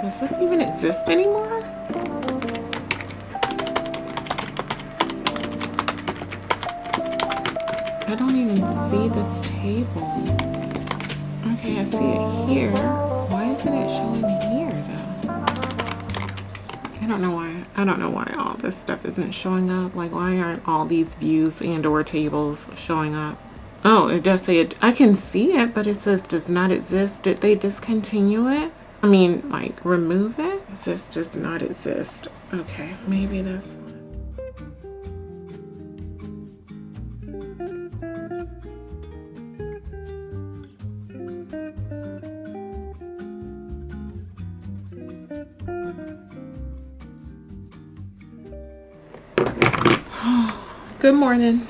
Does this even exist anymore? I don't even see this table. Okay, I see it here. Why isn't it showing here though? I don't know why. I don't know why all this stuff isn't showing up. Like, why aren't all these views and or tables showing up? Oh, it does say it. I can see it, but it says does not exist. Did they discontinue it? I mean, like, remove it? It says does not exist. Okay, maybe that's... Good morning.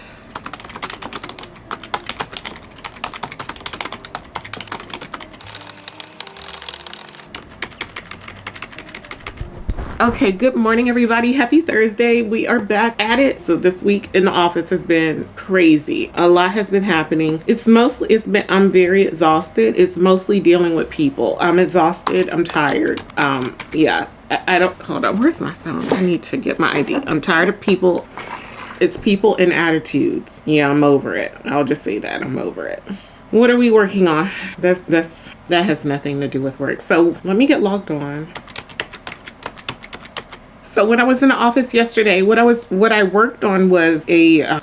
Okay, good morning everybody. Happy Thursday. We are back at it. So this week in the office has been crazy. A lot has been happening. I'm very exhausted. It's mostly dealing with people. I'm exhausted. I'm tired. Yeah. I don't, hold on. Where's my phone? I need to get my ID. I'm tired of people. It's people and attitudes. Yeah, I'm over it. I'll just say that. I'm over it. What are we working on? That has nothing to do with work. So let me get logged on. So when I was in the office yesterday, what I worked on was a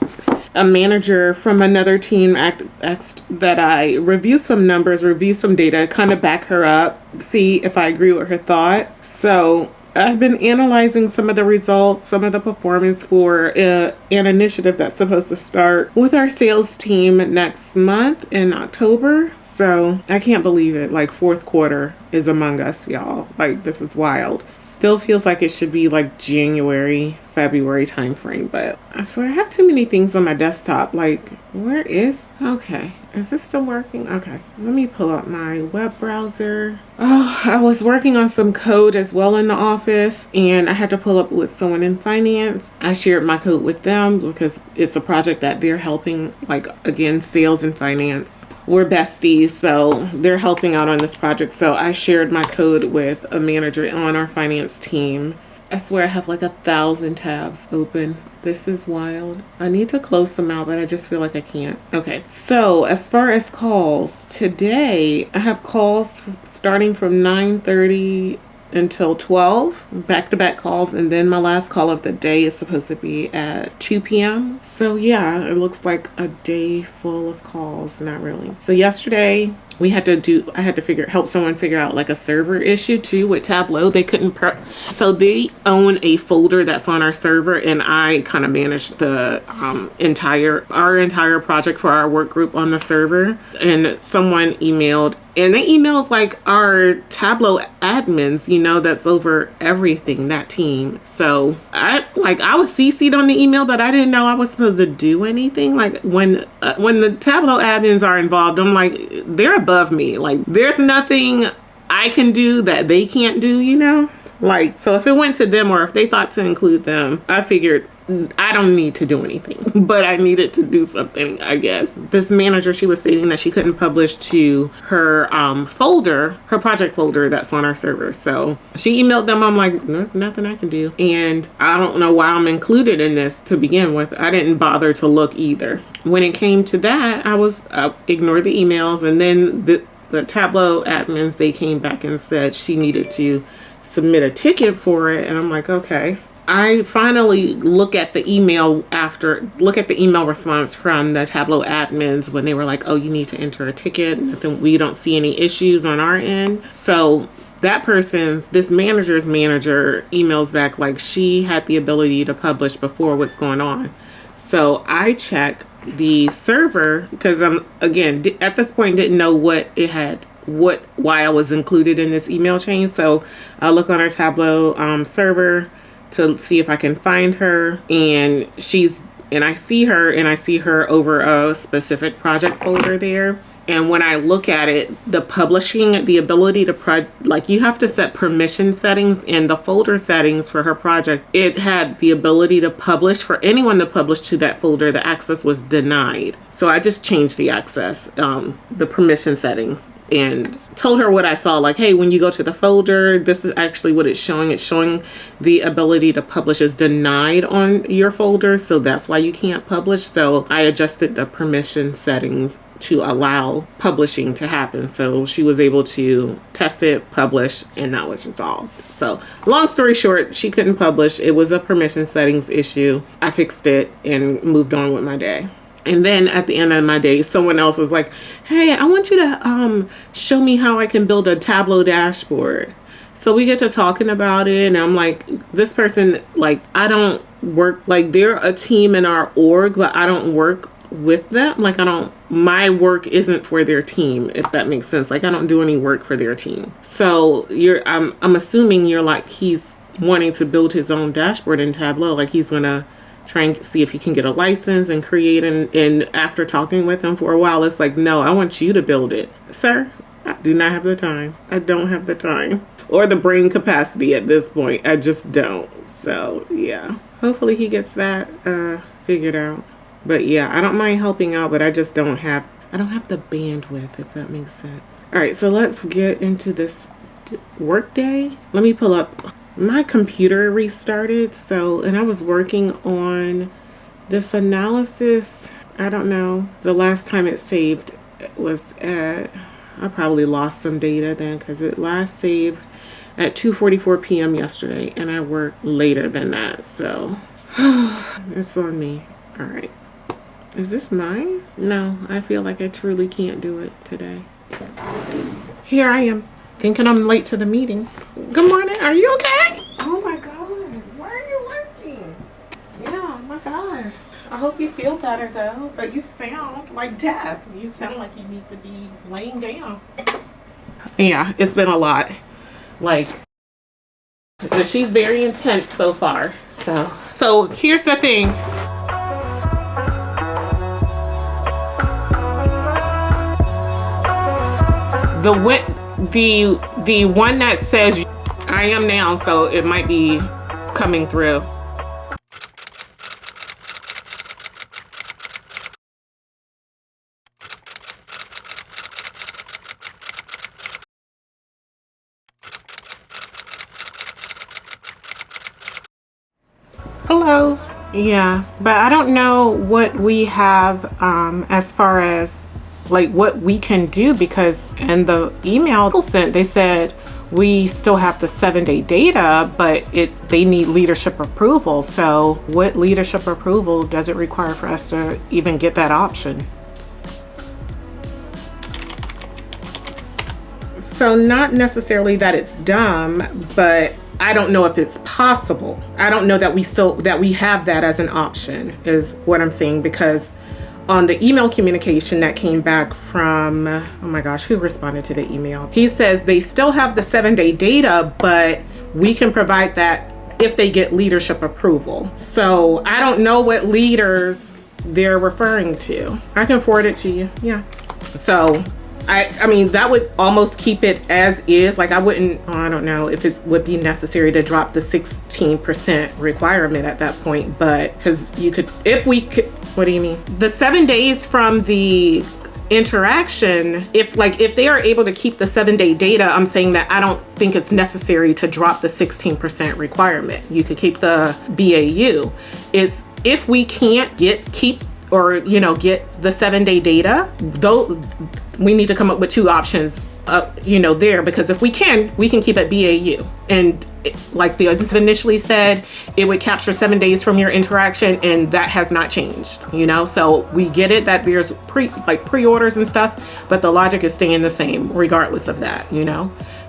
manager from another team asked that I review some numbers, review some data, kind of back her up, see if I agree with her thoughts. So I've been analyzing some of the results, some of the performance for an initiative that's supposed to start with our sales team next month in October. So I can't believe it. Like, fourth quarter is among us, y'all. Like, this is wild. Still feels like it should be like January, February timeframe, but I swear I have too many things on my desktop. Like, where is... Okay, is this still working? Okay, let me pull up my web browser. Oh, I was working on some code as well in the office, and I had to pull up with someone in finance. I shared my code with them because it's a project that they're helping, like, again, sales and finance. We're besties, so they're helping out on this project. So I shared my code with a manager on our finance team. I swear I have like 1,000 tabs open. This is wild. I need to close some out, but I just feel like I can't. Okay, so as far as calls, today I have calls starting from 9:30 until 12, back-to-back calls, and then my last call of the day is supposed to be at 2 p.m. So yeah, it looks like a day full of calls. Not really. So yesterday I had to help someone figure out like a server issue too with Tableau. They couldn't so they own a folder that's on our server, and I kind of managed the entire project for our work group on the server. And someone emailed, and they emailed like our Tableau admins, that's over everything, that team. So I was CC'd on the email, but I didn't know I was supposed to do anything. Like, when the Tableau admins are involved, I'm like, they're above me. Like, there's nothing I can do that they can't do, Like, so if it went to them, or if they thought to include them, I figured I don't need to do anything, but I needed to do something, I guess. This manager, she was stating that she couldn't publish to her her project folder that's on our server. So she emailed them. I'm like, there's nothing I can do. And I don't know why I'm included in this to begin with. I didn't bother to look either. When it came to that, I was ignored the emails. And then the Tableau admins, they came back and said she needed to submit a ticket for it. And I'm like, okay. I finally look at the email response from the Tableau admins when they were like, oh, you need to enter a ticket. We don't see any issues on our end. So this manager's manager emails back like she had the ability to publish before what's going on. So I check the server because again, at this point, didn't know why I was included in this email chain. So I look on our Tableau server to see if I can find her, and I see her over a specific project folder there. And when I look at it, the publishing, the ability to like you have to set permission settings in the folder settings for her project. It had the ability to publish. For anyone to publish to that folder, the access was denied. So I just changed the access, the permission settings, and told her what I saw. Like, hey, when you go to the folder, this is actually what it's showing. It's showing the ability to publish is denied on your folder. So that's why you can't publish. So I adjusted the permission settings to allow publishing to happen. So she was able to test it, publish, and that was resolved. So long story short, she couldn't publish. It was a permission settings issue. I fixed it and moved on with my day. And then at the end of my day, someone else was like, hey, I want you to show me how I can build a Tableau dashboard. So we get to talking about it, and I'm like, this person, like, I don't work, like, they're a team in our org, but I don't work with them. Like, my work isn't for their team, if that makes sense. Like, I don't do any work for their team. So I'm assuming you're like, he's wanting to build his own dashboard in Tableau. Like, he's gonna try and see if he can get a license and create and after talking with him for a while, it's like, no, I want you to build it. Sir, I do not have the time. I don't have the time or the brain capacity at this point. I just don't. So yeah, hopefully he gets that figured out. But yeah, I don't mind helping out, but I just don't have the bandwidth, if that makes sense. All right, so let's get into this work day. Let me pull up. My computer restarted, and I was working on this analysis. I don't know. The last time it saved was I probably lost some data then, because it last saved at 2:44 p.m. yesterday, and I worked later than that, so it's on me. All right. Is this mine? No, I feel like I truly can't do it today. Here I am, thinking I'm late to the meeting. Good morning. Are you okay? Oh my God. Why are you working? Yeah, oh my gosh. I hope you feel better though, but you sound like death. You sound like you need to be laying down. Yeah, it's been a lot. Like, she's very intense so far. So here's the thing. The one that says I am now, so it might be coming through. Hello. Yeah, but I don't know what we have as far as like what we can do, because in the email sent, they said we still have the 7-day data, but they need leadership approval. So what leadership approval does it require for us to even get that option? So not necessarily that it's dumb, but I don't know if it's possible. I don't know that we have that as an option, is what I'm saying, because on the email communication that came back from, oh my gosh, who responded to the email? He says they still have the 7-day data, but we can provide that if they get leadership approval. So I don't know what leaders they're referring to. I can forward it to you. Yeah. So I mean, that would almost keep it as is. Like, I don't know if it would be necessary to drop the 16% requirement at that point, but because if we could, what do you mean? The 7 days from the interaction, if they are able to keep the 7-day data, I'm saying that I don't think it's necessary to drop the 16% requirement. You could keep the BAU. It's if we can't get the 7-day data, though, we need to come up with two options there, because if we can keep it BAU, and like the initially said, it would capture 7 days from your interaction, and that has not changed, so we get it that there's pre-orders and stuff, but the logic is staying the same regardless of that,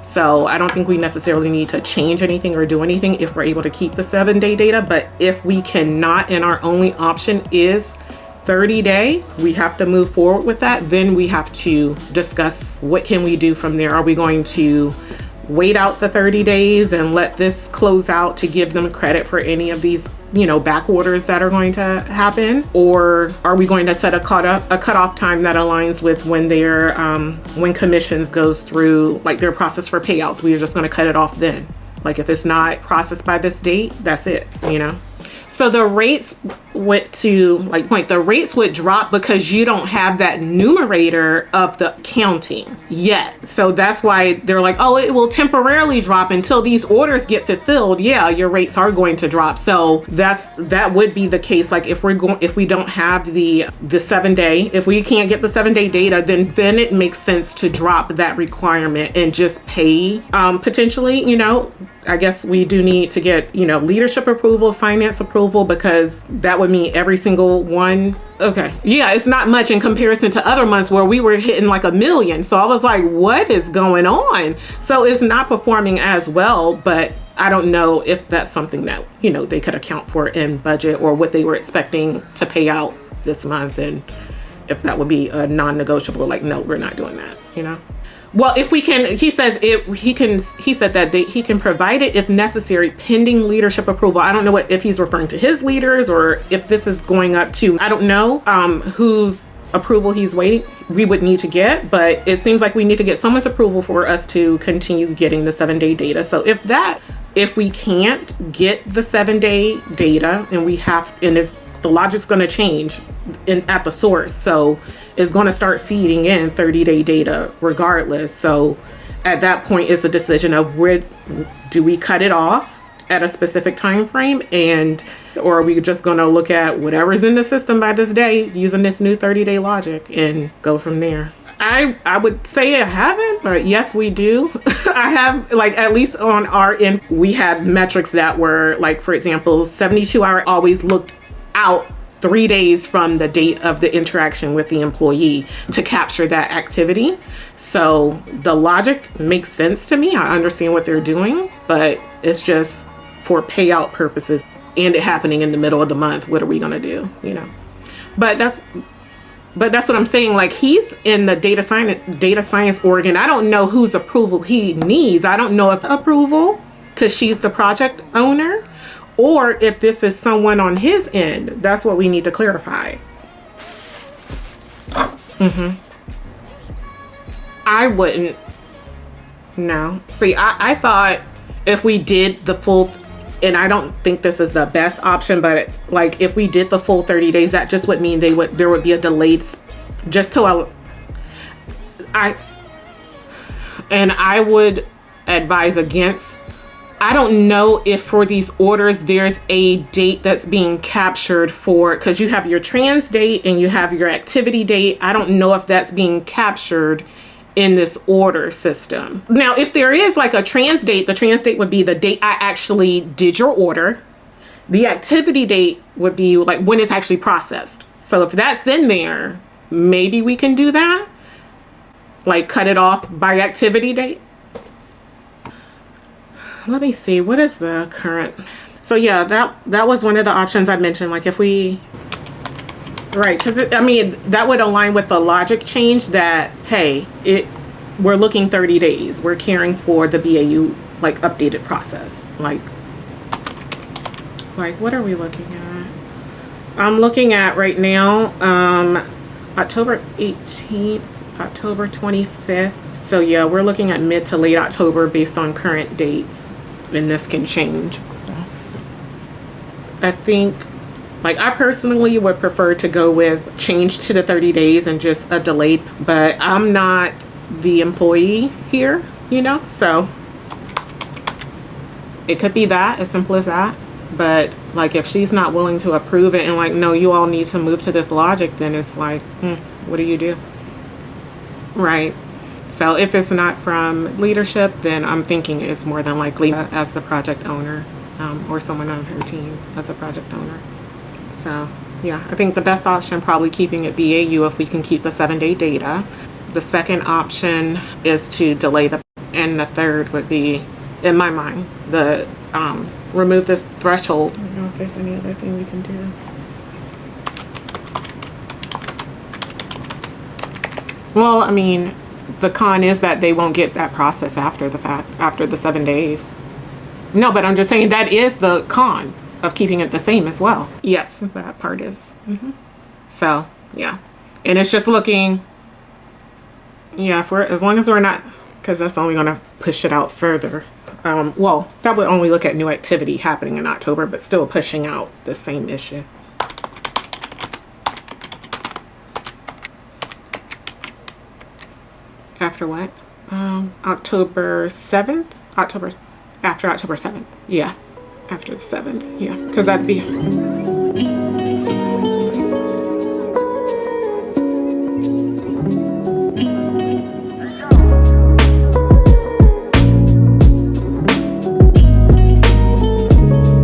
so I don't think we necessarily need to change anything or do anything if we're able to keep the 7-day data. But if we cannot, and our only option is 30-day, we have to move forward with that. Then we have to discuss what can we do from there. Are we going to wait out the 30 days and let this close out to give them credit for any of these, you know, back orders that are going to happen? Or are we going to set a cutoff time that aligns with when their when commissions goes through, like their process for payouts? We're just going to cut it off then. Like if it's not processed by this date, that's it, you know? So the rates went to like the rates would drop because you don't have that numerator of the counting yet. So that's why they're like, oh, it will temporarily drop until these orders get fulfilled. Yeah, your rates are going to drop. So that would be the case. Like if we don't have the 7 day, if we can't get the 7 day data, then it makes sense to drop that requirement and just pay potentially, you know. I guess we do need to get, you know, leadership approval, finance approval, because that would mean every single one. Okay. Yeah, it's not much in comparison to other months where we were hitting like 1 million. So I was like, what is going on? So it's not performing as well, but I don't know if that's something that, you know, they could account for in budget or what they were expecting to pay out this month. And if that would be a non-negotiable, like, no, we're not doing that, you know? Well, if we can, he said that he can provide it if necessary, pending leadership approval. I don't know if he's referring to his leaders or if this is going up to, I don't know whose approval we would need to get, but it seems like we need to get someone's approval for us to continue getting the 7 day data. So if we can't get the 7 day data and the logic's going to change at the source. So it's going to start feeding in 30 day data regardless. So at that point, it's a decision of where do we cut it off at a specific time frame, or are we just going to look at whatever's in the system by this day using this new 30 day logic and go from there? I would say I haven't, but yes, we do. I have, like, at least on our end, we had metrics that were like, for example, 72-hour always looked out 3 days from the date of the interaction with the employee to capture that activity. So the logic makes sense to me. I understand what they're doing, but it's just for payout purposes and it happening in the middle of the month. What are we going to do? You know, but that's what I'm saying. Like, he's in the data science org, and I don't know whose approval he needs. I don't know if approval because she's the project owner, or if this is someone on his end. That's what we need to clarify. I wouldn't. No. See, I thought if we did the full, and I don't think this is the best option, but like if we did the full 30 days, that just would mean there would be a delayed, just to I would advise against. I don't know if for these orders there's a date that's being captured for, because you have your trans date and you have your activity date. I don't know if that's being captured in this order system. Now, if there is like a trans date, the trans date would be the date I actually did your order. The activity date would be like when it's actually processed. So if that's in there, maybe we can do that. Like cut it off by activity date. Let me see, what is the current? So yeah, that was one of the options I mentioned. Like if we, right, because I mean, that would align with the logic change that, hey, we're looking 30 days. We're caring for the BAU like updated process. Like what are we looking at? I'm looking at right now, October 18th, October 25th. So yeah, we're looking at mid to late October based on current dates, and this can change. So I think, like, I personally would prefer to go with change to the 30 days and just a delayed, but I'm not the employee here, you know, so it could be that, as simple as that. But like if she's not willing to approve it and like, no, you all need to move to this logic, then it's like, what do you do? Right. So if it's not from leadership, then I'm thinking it's more than likely as the project owner, or someone on her team as a project owner. So yeah, I think the best option probably keeping it BAU if we can keep the 7-day data. The second option is to delay and the third would be, in my mind, the remove the threshold. I don't know if there's any other thing we can do. Well, I mean, The con is that they won't get that process after the fact, after the 7 days. No, but I'm just saying that is the con of keeping it the same as well. Yes, that part is. So, yeah. And it's just looking, yeah, if we're, as long as we're not, because that's only going to push it out further. Well, that would only look at new activity happening in October, but still pushing out the same issue. After what? October 7th? After October 7th. Yeah. After the 7th. Yeah. Because that'd be